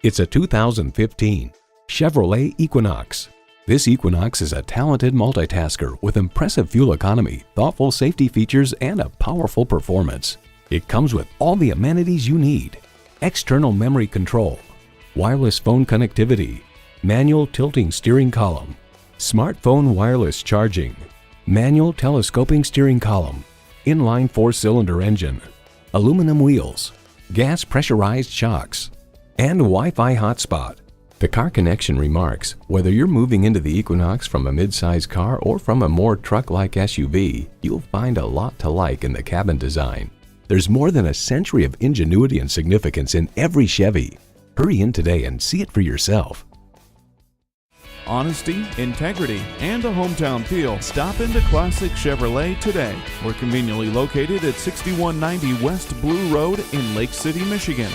It's a 2015 Chevrolet Equinox. This Equinox is a talented multitasker with impressive fuel economy, thoughtful safety features, and a powerful performance. It comes with all the amenities you need: external memory control, wireless phone connectivity, manual tilting steering column, smartphone wireless charging, manual telescoping steering column, inline 4-cylinder engine, aluminum wheels, gas pressurized shocks, and Wi-Fi hotspot. The Car Connection remarks, whether you're moving into the Equinox from a mid-size car or from a more truck-like SUV, you'll find a lot to like in the cabin design. There's more than a century of ingenuity and significance in every Chevy. Hurry in today and see it for yourself. Honesty, integrity, and a hometown feel. Stop into Classic Chevrolet today. We're conveniently located at 6190 West Blue Road in Lake City, Michigan.